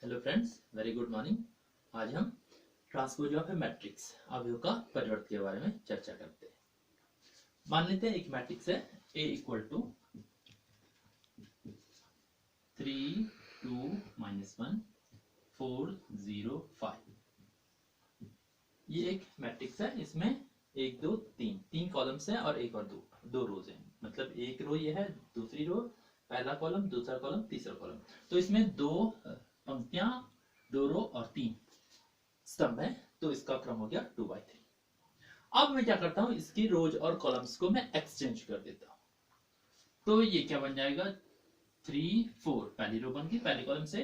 Hello friends, very good morning. आज हम transpose of a matrix अवयव का परिवर्तन के बारे में चर्चा करते हैं। मान लेते हैं एक मैट्रिक्स है A इक्वल टू 3 2 -1 4 0 5। ये एक मैट्रिक्स है, इसमें 1 2 3 कॉलम्स हैं और एक और दो रोज हैं। मतलब एक रो ये है, दूसरी रो, पहला कॉलम, दूसरा कॉलम, तीसरा कॉलम। तो इसमें दो पंक्तियां, दो रो और 3 स्तंभ है। तो इसका क्रम हो गया 2/3। अब मैं क्या करता हूं, इसकी रोज और कॉलम्स को मैं एक्सचेंज कर देता हूं। तो ये क्या बन जाएगा, 3 4 पहली रो बन गई पहले कॉलम से,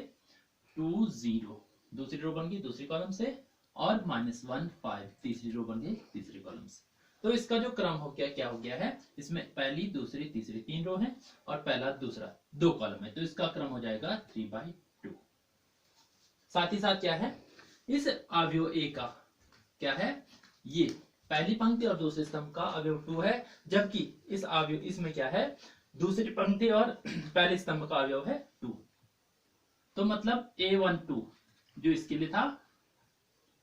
2 0 दूसरी रो बन गई दूसरी कॉलम से, और -1 5 तीसरी रो बन गई तीसरी कॉलम से। तो इसका जो क्रम हो गया, क्या हो गया है, इसमें पहली दूसरी तीसरी 3 रो है और पहला दूसरा 2 कॉलम है। तो इसका क्रम हो जाएगा 3/2। साथ ही साथ क्या है, इस अवयव A का क्या है, ये पहली पंक्ति और दूसरे स्तंभ का अवयव 2 है, जबकि इस अवयव इसमें क्या है, दूसरी पंक्ति और पहले स्तंभ का अवयव है 2। तो मतलब A12 जो इसके लिए था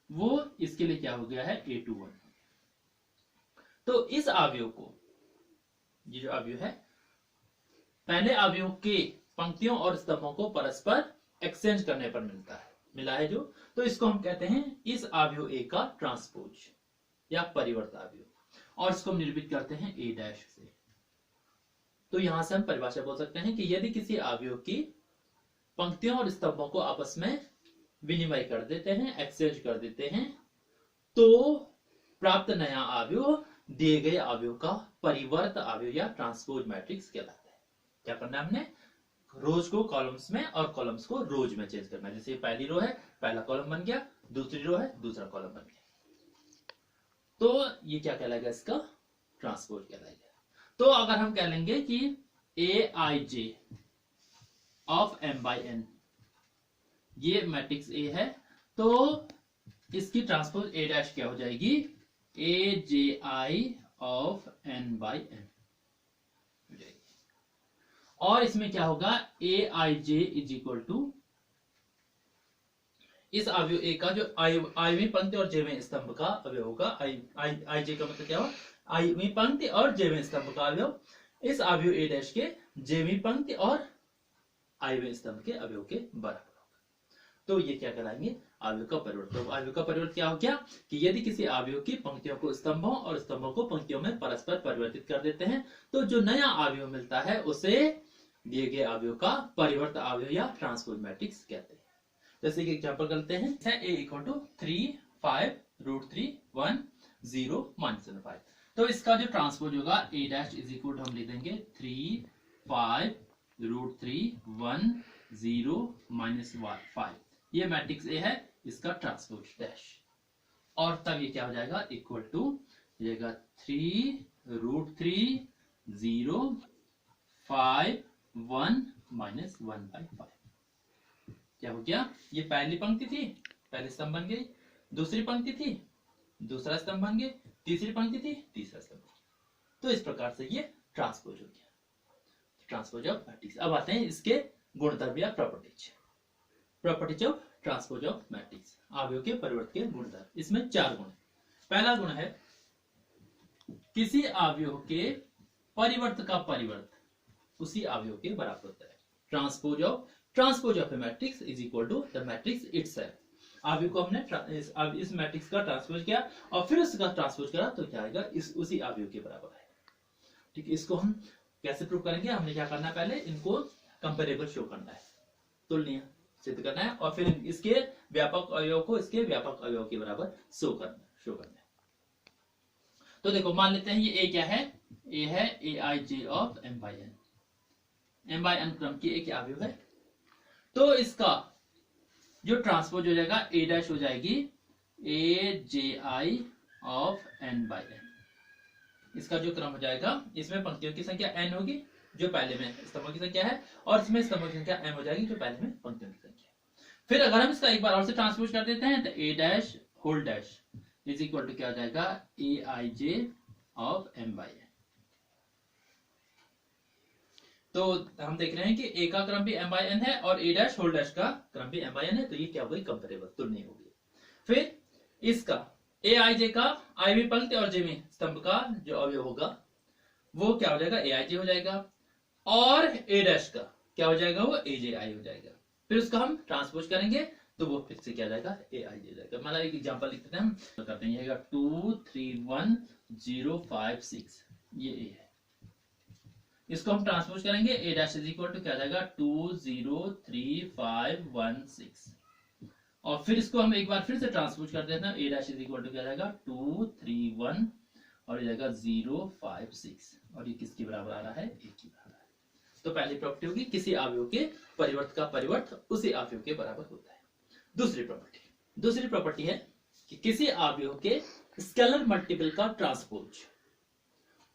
वो इसके लिए क्या हो गया है, A21। तो इस अवयव को, ये जो अवयव है, पहले अवयव के पंक्तियों और स्तंभों को परस्पर एक्सचेंज करने पर मिला है जो, तो इसको हम कहते हैं इस अवयव A का ट्रांसपोज या परिवर्त अवयव, और इसको हम निरूपित करते हैं A' से। तो यहां से हम परिभाषा बोल सकते हैं कि यदि किसी अवयव की पंक्तियों और स्तंभों को आपस में विनिमय कर देते हैं, एक्सचेंज कर देते हैं, तो प्राप्त नया अवयव दिए गए अवयव का परिवर्त अवयव या ट्रांसपोज मैट्रिक्स कहलाता है। क्या करना है हमने, रोज को कॉलम्स में और कॉलम्स को रोज में चेंज करना है। जैसे पहली रो है, पहला कॉलम बन गया, दूसरी रो है, दूसरा कॉलम बन गया। तो ये क्या कहलाएगा, इसका ट्रांसपोज कहलाएगा। तो अगर हम कह लेंगे कि Aij ऑफ M/N ये मैट्रिक्स A है, तो इसकी ट्रांसपोज A' क्या हो जाएगी, Aj ऑफ N/N हो जाएगी। और इसमें क्या होगा, Aij इज इक्वल टू इस अवयव A का जो आईवीं पंक्ति और जेवें स्तंभ का अवयव होगा। Aij का मतलब क्या हुआ, आईवीं पंक्ति और जेवें स्तंभ का अवयव, इस अवयव A' के जेवीं पंक्ति और आईवें स्तंभ के अवयव के बराबर होगा। तो ये क्या कहलाएंगे, अवयव का परिवर्तन। तो अवयव का परिवर्तन क्या हो गया कि यदि किसी अवयव की पंक्तियों को स्तंभों और स्तंभों को पंक्तियों में परस्पर परिवर्तित कर देते हैं, तो जो नया अवयव मिलता है उसे दिए गए अवयव का परिवर्त अवयव या ट्रांसपोज मैट्रिक्स कहते हैं। जैसे कि एग्जांपल करते हैं, A इक्वल टू 3 5 √3 1 0 -5। तो इसका जो ट्रांसपोज होगा A' इज इक्वल टू हम लिख देंगे 3 5 √3 1 0 -5। ये मैट्रिक्स A है, इसका ट्रांसपोज डैश। और तब ये क्या हो जाएगा, इक्वल टू हो जाएगा 3 √3 0 5 1 -1/5। क्या हो गया, ये पहली पंक्ति थी, पहले स्तंभ बन गई, दूसरी पंक्ति थी, दूसरा स्तंभ बन गए, तीसरी पंक्ति थी, तीसरा स्तंभ। तो इस प्रकार से ये ट्रांसपोज हो गया, ट्रांसपोज ऑफ मैट्रिक्स। अब आते हैं इसके गुणधर्म या properties of transpose of matrix, अवयव के परिवर्तन के गुणधर्म। इसमें 4 गुण है। पहला गुण है, किसी अवयव के परिवर्त का परिवर्त उसी अवयव के बराबर होता है। Transpose of a matrix is equal to the matrix itself. अवयव को हमने इस मैट्रिक्स का ट्रांसपोज किया और फिर उसका ट्रांसपोज करा, तो क्या आएगा, उसी अवयव के बराबर है। ठीक है, इसको हम कैसे प्रूव करेंगे, हमने क्या करना है, पहले इनको कंपेरेबल शो करना है, तुलनीय सिद्ध करना है, और फिर इसके व्यापक अवयव को इसके व्यापक अवयव के बराबर शो करना है। तो देखो, मान लेते हैं ये A क्या है, A है Aij ऑफ M/N। M/N क्रम की एक अवयव है। तो इसका जो ट्रांसपोज हो जाएगा A' हो जाएगी Aj ऑफ N/N। इसका जो क्रम हो जाएगा, इसमें पंक्तियों की संख्या n होगी जो पहले में स्तंभों की संख्या है, और इसमें स्तंभों की संख्या m हो जाएगी जो पहले में पंक्तियों की संख्या है। फिर अगर हम इसका एक बार और से ट्रांसपोज कर देते हैं, तो A' whole dash is equal to क्या हो जाएगा, Aij ऑफ M/N। तो हम देख रहे हैं कि ए का क्रम भी m बाई n है और ए डैश होल डैश का क्रम भी m बाई n है, तो ये क्या हो गई, कंपेरेबल, तुलनीय हो गई। फिर इसका ए आई जे का आईवी पंक्ति और जेवी स्तंभ का जो अवयव होगा वो क्या हो जाएगा, ए आई जे हो जाएगा, और ए डैश का क्या हो जाएगा, वो ए जे आई हो जाएगा। फिर उसका हम ट्रांसपोज करेंगे तो वो फिर से क्या जाएगा, ए आई जे जाएगा। मतलब एक एग्जांपल लिखते हैं हम, तो करते हैं, ये 2 3 1 0 5 6, ये ए है। इसको हम ट्रांसपोज करेंगे, ए डैश इज इक्वल टू क्या जाएगा, 2 0 3 5 1 6, और फिर इसको हम एक बार फिर से ट्रांसपोज कर देते हैं, ए डैश इज इक्वल टू क्या जाएगा, 2 3 1 और ये जाएगा 0 5 6, और ये किसके बराबर आ रहा है, ए की बराबर है। तो पहली प्रॉपर्टी होगी किसी अवयव के परिवर्त का परिवर्त उसी अवयव के बराबर होता है। दूसरी प्रॉपर्टी है कि किसी अवयव के स्केलर मल्टीपल का ट्रांसपोज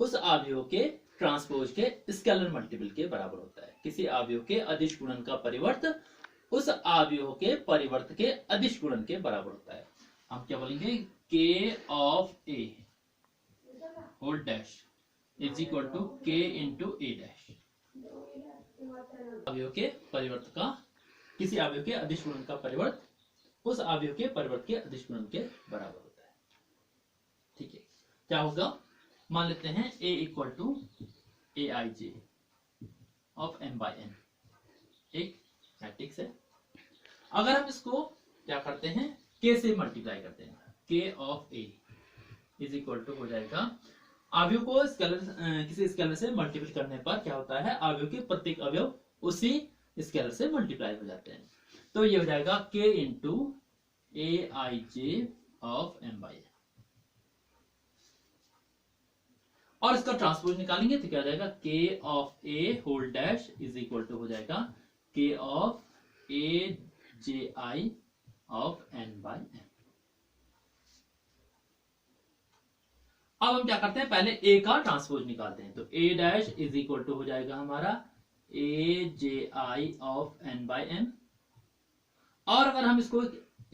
उस अवयव के ट्रांसपोज के स्केलर मल्टीपल के बराबर होता है। किसी अवयव के अदिश गुणन का परिवर्त उस अवयव के परिवर्त के अदिश गुणन के बराबर होता है। हम क्या बोलेंगे, k of a whole dash is equal to k into A dash. अवयव के परिवर्त का किसी अवयव के अदिश गुणन का परिवर्त उस अवयव के परिवर्त के अदिश गुणन के बराबर होता है। ठीक है, क्या होगा, मान लेते हैं a equal to A I J of m by n, एक मैट्रिक्स है। अगर हम इसको क्या करते हैं, k से मल्टीप्लाई करते हैं, k of a is equal to हो जाएगा, अवयव को स्केलर किसी स्केलर से मल्टीप्लाई करने पर क्या होता है, अवयव के प्रत्येक अवयव उसी स्केलर से मल्टीप्लाई हो जाते हैं। तो ये हो जाएगा k into A I J of m by n, और इसका ट्रांसपोज निकालेंगे तो क्या हो जाएगा, k of a whole dash is equal to हो जाएगा k of A J I of n by n। अब हम क्या करते हैं, पहले a का ट्रांसपोज निकालते हैं, तो a dash is equal to हो जाएगा हमारा A J I of n by n, और अगर हम इसको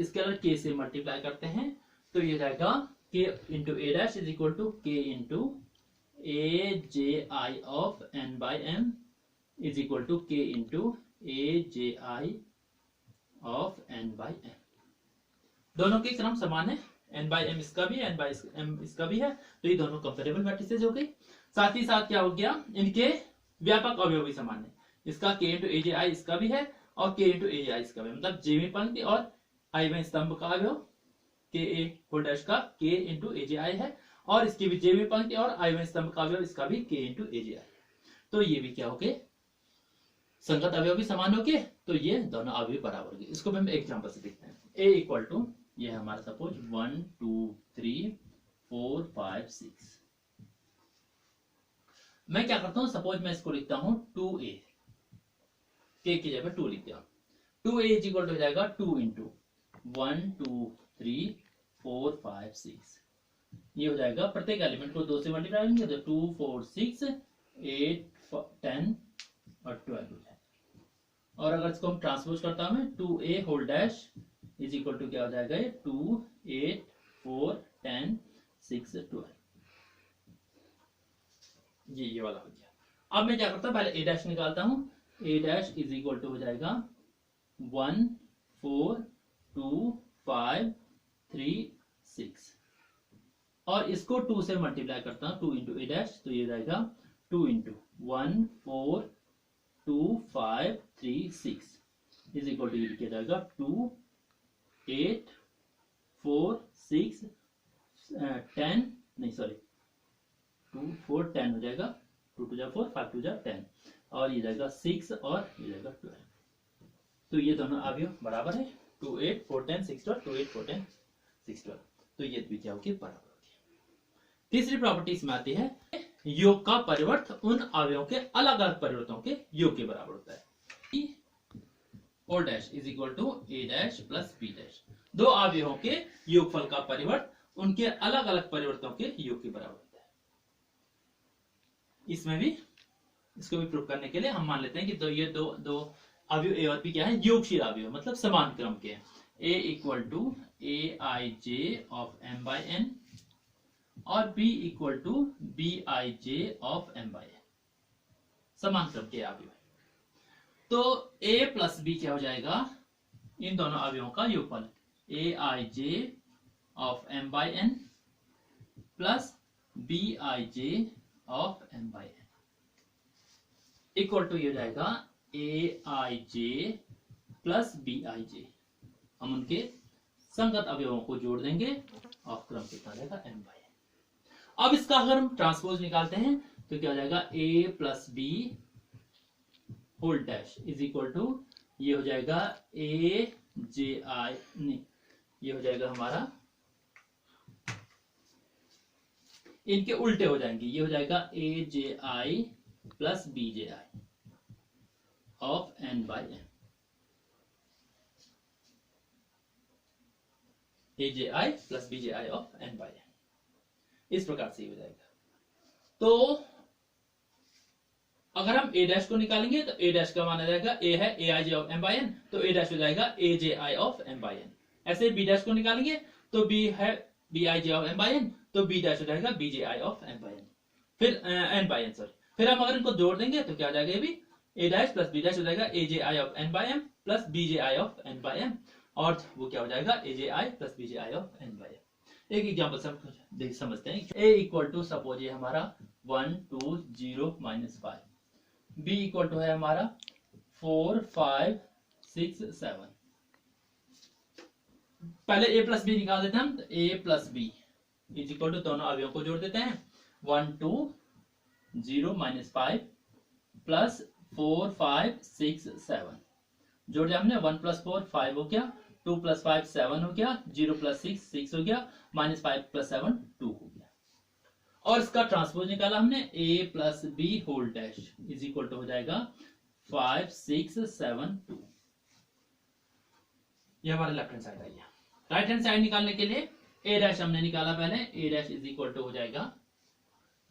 स्केलर k से मल्टीप्लाई करते हैं तो ये जाएगा k into A dash is equal to k into A J I of n by n is equal to k into A J I of n by n। दोनों के क्रम समान है, n बाई m इसका भी है, n by m इसका भी है, तो ये दोनों कंपेरेबल मैट्रिसेस हो गई। साथ ही साथ क्या हो गया, इनके व्यापक अवयव भी समान है, इसका k इंटू ए जे आई इसका भी है और k इंटू ए जे आई इसका भी, मतलब जेवी पंक्ति और आईवें स्तंभ का अवयव के ए होल डैश का k इंटू ए जे आई है, और इसकी भी जेवी पंक्ति और आईवें स्तंभ का अवयव इसका भी k इंटू ए जे आई। तो ये भी क्या हो गए, संगत अवयव भी समान हो गए, तो ये दोनों अवयव बराबर हो गए। इसको भी हम एग्जांपल से देखते हैं, a इक्वल टू ये है हमारा सपोज 1 2 3 4 5 6। मैं क्या करता हूं, सपोज मैं इसको लिखता हूं 2a, k की जगह 2 लिख दिया, 2a इज इक्वल टू हो जाएगा 2 इंटू 1 2 3 4 5 6। ये हो जाएगा, प्रत्येक एलिमेंट को 2 से मल्टीप्लाई करेंगे तो 2 4 6 8 10 और 12 हो जाएगा। और अगर इसको हम ट्रांसपोज करता हूं 2a whole dash is equal to क्या हो जाएगा, 2 8 4 10 6 12, ये वाला हो गया। अब मैं क्या करता हूं, पहले a डैश निकालता हूं, a dash is equal to हो जाएगा 1 4 2 5 3 6, और इसको 2 से मल्टीप्लाई करता हूं, 2 इंटू ए डैश, तो ये जाएगा 2 इंटू 1 4 2 5 3 6 इज इक्वल टू ये लिखा जाएगा 2 8 4 6 10 नहीं सॉरी 2 4 10 हो जाएगा, 2 2 जा 4 5 2 जा 10, और ये जाएगा 6 और ये जाएगा 12। तो ये दोनों अवयव बराबर है, 2 8 4 10 6 12, 2 8 4 10 6 12, तो ये भी क्या होगी, बराबर होगी। तीसरी प्रॉपर्टी इसमें आती है, योग का परिवर्त उन अवयवों के अलग अलग परिवर्तों के योग के बराबर होता है। और dash is equal to A dash plus B dash, दो अवयवों के योगफल का परिवर्त उनके अलग अलग परिवर्तों के योग के बराबर होता है। इसमें भी इसको भी प्रूव करने के लिए हम मान लेते हैं कि ये दो अवयव ए और बी क्या है, योगशील अवयव, मतलब समान क्रम के हैं। A equal to A I J of M by N और b equal to B I J of M by N, समान क्रम के अवयव है। तो a प्लस बी क्या हो जाएगा, इन दोनों अवयवों का योगफल A I J of m by N plus B I J of m by N equal to ये हो जाएगा ए I J plus B I जे। हम उनके संगत अवयवों को जोड़ देंगे और क्रम कितना रहेगा m बाई एन। अब इसका अगर हम ट्रांसपोज निकालते हैं तो क्या हो जाएगा a plus B whole dash is equal to ये हो जाएगा ए जे आई, नहीं ये हो जाएगा हमारा, इनके उल्टे हो जाएंगे, ये हो जाएगा A J I plus B J I of N by N, A J I plus B J I of N by N, इस प्रकार से हो जाएगा। तो अगर हम a डैश को निकालेंगे तो a डैश का माना जाएगा a है A I J of M by N, तो a डैश हो जाएगा A J I of M by N. ऐसे b डैश को निकालेंगे तो b है B I J of M by N, तो b डैश हो जाएगा B J I of M by N, फिर एन बाई एन सॉरी। फिर हम अगर इनको जोड़ देंगे तो क्या हो जाएगा, ये भी a dash plus b dash हो जाएगा A J I of N by M plus B J I of N by M, और वो क्या हो जाएगा A J I plus B J I of N by M. एक example समझते हैं। a इक्वल टू सपोज ये हमारा 1 2 0 -5, b इक्वल टू है हमारा 4 5 6 7। पहले a प्लस बी निकाल देते हैं हम, तो a plus B is equal to दोनों अवयवों को जोड़ देते हैं 1 2 0 -5 प्लस 4 5 6 7। जोड़ दिया हमने, 1 प्लस 4 5 हो गया, 2 प्लस 5 7 हो गया, 0 प्लस 6 6 हो गया, -5 प्लस 7 2 हो गया। और इसका ट्रांसपोज निकाला हमने a plus B whole dash is equal to हो जाएगा 5 6 7 2। ये हमारा लेफ्ट हैंड साइड आ गया। राइट हैंड साइड निकालने के लिए a डैश हमने निकाला पहले, a dash is equal to हो जाएगा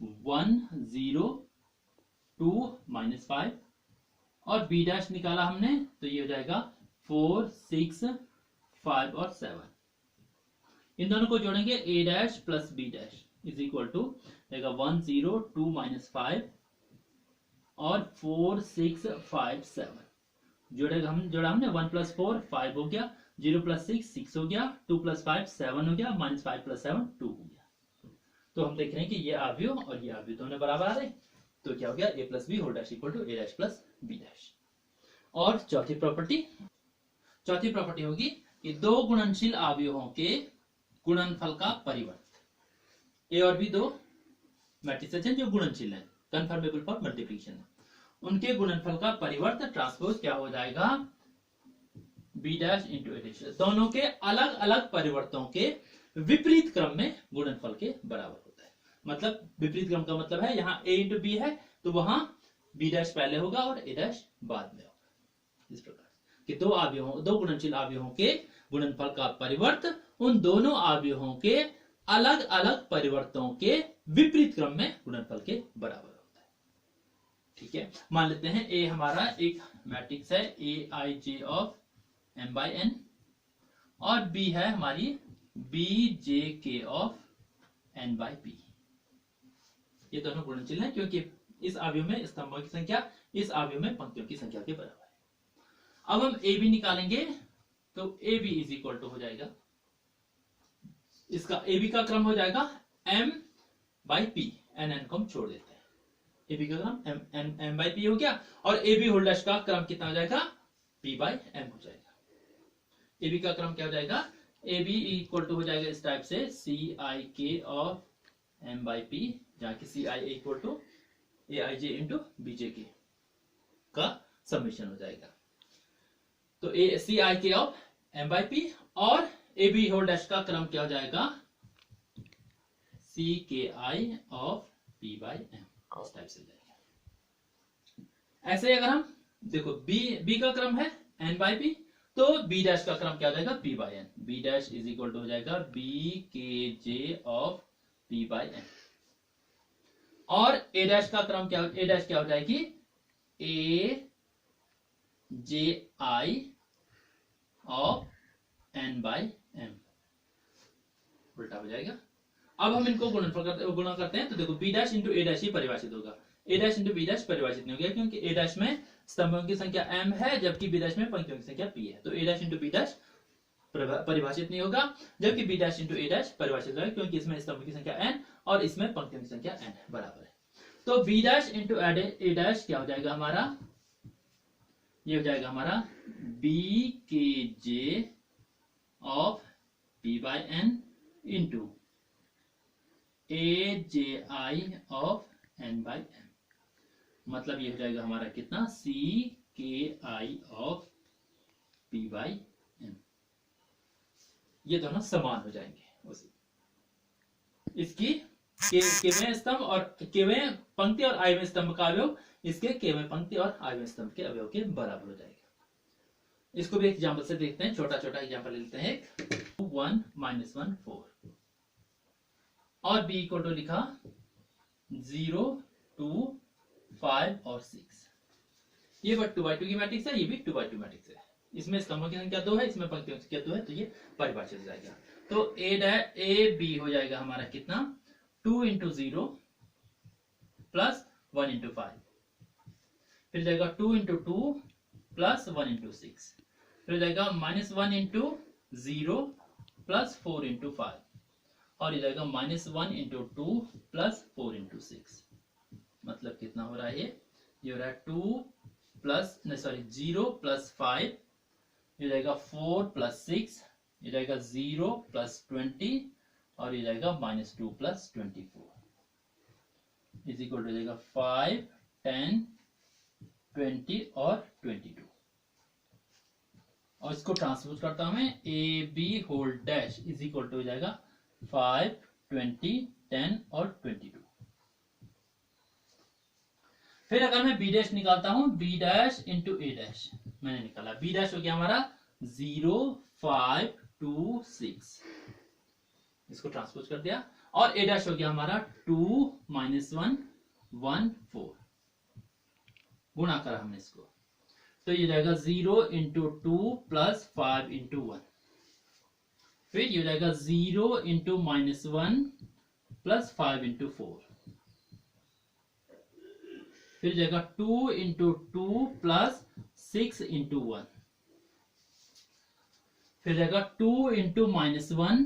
1 0 2 -5, और b डैश निकाला हमने तो ये हो जाएगा 4 6 5 और 7। इन दोनों को जोड़ेंगे a dash plus b dash is equal to रहेगा 1 0 2 -5 और 4 6 5 7। जोड़ा हमने 1 प्लस 4 5 हो गया, 0 प्लस 6 6 हो गया, 2 प्लस 5 7 हो गया, -5 प्लस 7 2 हो गया। तो हम देख रहे हैं कि ये अवयव और ये अवयव दोनों बराबर आ रहे, तो क्या हो गया a plus B whole dash equal to a dash plus b dash. और चौथी प्रॉपर्टी होगी कि दो गुणनशील अवयवों के गुणनफल का परिवर्त। ए और बी दो मैट्रिसेस हैं जो गुणनशील हैं, कन्फर्मेबल फॉर मल्टीप्लिकेशन है, उनके गुणनफल का परिवर्त ट्रांसपोज क्या हो जाएगा B dash into A dash. दोनों के अलग अलग परिवर्तों के विपरीत क्रम में गुणनफल के बराबर होता है। मतलब विपरीत क्रम का मतलब है यहाँ a इंटू बी है तो वहां b डैश पहले होगा और a डैश बाद में होगा। इस प्रकार कि दो गुणनशील अवयवों के गुणनफल का परिवर्त उन दोनों अवयवों के अलग अलग परिवर्तों के विपरीत क्रम में गुणनफल के बराबर होता है। ठीक है, मान लेते हैं a हमारा एक मैट्रिक्स है A I J of M by N, और b है हमारी बी जे के ऑफ एन बाई पी। ये दोनों गुणनशील हैं क्योंकि इस अवयव में स्तंभों की संख्या इस अवयव में पंक्तियों की संख्या के बराबर है। अब हम ए बी निकालेंगे तो A B is equal to हो जाएगा, इसका ए बी का क्रम हो जाएगा m by P, N N को हम छोड़ देते हैं, ए बी का क्रम m बाई पी हो गया, और ए बी होल डैश का क्रम कितना हो जाएगा p बाई m हो जाएगा। ए बी का क्रम क्या हो जाएगा, ए बी इक्वल टू हो जाएगा इस टाइप से सी आई के ऑफ m बाई पी, जहां की C I equal to A I J into B J K का समेशन हो जाएगा। तो ए सी आई के ऑफ m बाई पी, और ए बी होल डैश का क्रम क्या हो जाएगा सी K I of P by M, इस टाइप से हो जाएगा। ऐसे अगर हम देखो बी का क्रम है n बाई पी, तो b डैश का क्रम क्या हो जाएगा p by N, b dash is equal to हो जाएगा b K J of p by N, और a डैश का क्रम क्या हो जाएगी a J I of n by m, उल्टा हो जाएगा। अब हम इनको गुणा करते हैं तो देखो b dash into a dash ही परिभाषित होगा, A dash into B dash परिभाषित नहीं हो गया, क्योंकि ए डैश में स्तंभों की संख्या m है जबकि बी डैश में पंक्तियों की संख्या p है, तो ए डैश इंटू बी डैश परिभाषित नहीं होगा, जबकि B dash into A dash परिभाषित होगा, क्योंकि इसमें स्तंभों की संख्या n और इसमें पंक्तियों की संख्या n है, बराबर है। तो B dash into A dash क्या हो जाएगा हमारा, ये हो जाएगा हमारा B K J of P by N into A J I of N by M, मतलब ये हो जाएगा हमारा कितना, C K I of P by M. ये दोनों समान हो जाएंगे उसी इसकी केवें स्तंभ और केवें पंक्ति और आयवें स्तंभ का अवयव इसके केवें पंक्ति और आयवें स्तंभ के अवयव के बराबर हो जाएगा। इसको भी एग्जांपल से देखते हैं, छोटा छोटा एग्जांपल लेते हैं। 1 - 1 4 और b इक्वल टू लिखा 0 2 5 और 6। ये 2x2 की मैट्रिक्स है, ये भी 2x2 मैट्रिक्स है। इसमें स्तंभों की संख्या 2 है, इसमें पंक्तियों की संख्या 2 है, तो ये परिभाषित हो जाएगा। तो ए बी हो जाएगा हमारा कितना, 2 इंटू 0 प्लस 1 इंटू 5, फिर जाएगा 2 इंटू 2 प्लस 1 इंटू 6, फिर जाएगा -1 इंटू 0 प्लस 4 इंटू 5, और ये जाएगा -1 इंटू 2 प्लस 4 इंटू 6। मतलब कितना हो रहा है, ये हो रहा है 0 प्लस 5, ये जाएगा 4 प्लस 6, ये जाएगा 0 प्लस 20, और ये जाएगा -2 प्लस 24 इज इक्वल टू जाएगा 5 10 20 और 22। और इसको ट्रांसपोज करता हूं मैं, A B whole dash is equal to हो जाएगा 5 20 10 और 22। फिर अगर मैं बी डैश निकालता हूं, B dash into A dash मैंने निकाला, बी डैश हो गया हमारा 0 5 2 6, इसको ट्रांसपोज कर दिया, और ए डैश हो गया हमारा 2 - 1 1 4, गुणा करा हमने इसको, तो ये जाएगा 0 इंटू 2 प्लस 5 इंटू 1, फिर ये जाएगा 0 इंटू -1 प्लस 5 इंटू 4, फिर जाएगा 2 इंटू 2 प्लस 6 इंटू 1, फिर जाएगा 2 इंटू -1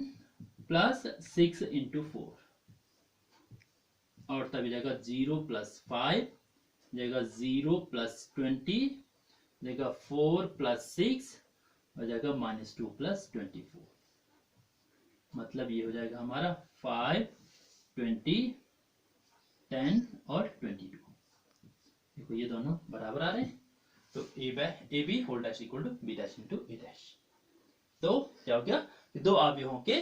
प्लस 6 इंटू 4, और तब जाएगा 0 प्लस 5, जाएगा 0 प्लस 20, जाएगा 4 प्लस 6, और जाएगा -2 प्लस 24। मतलब ये हो जाएगा हमारा 5 20 10 और 22। देखो ये दोनों बराबर आ रहे हैं, तो A B whole dash equal to B dash into A dash. तो क्या हो गया, दो अवयवों के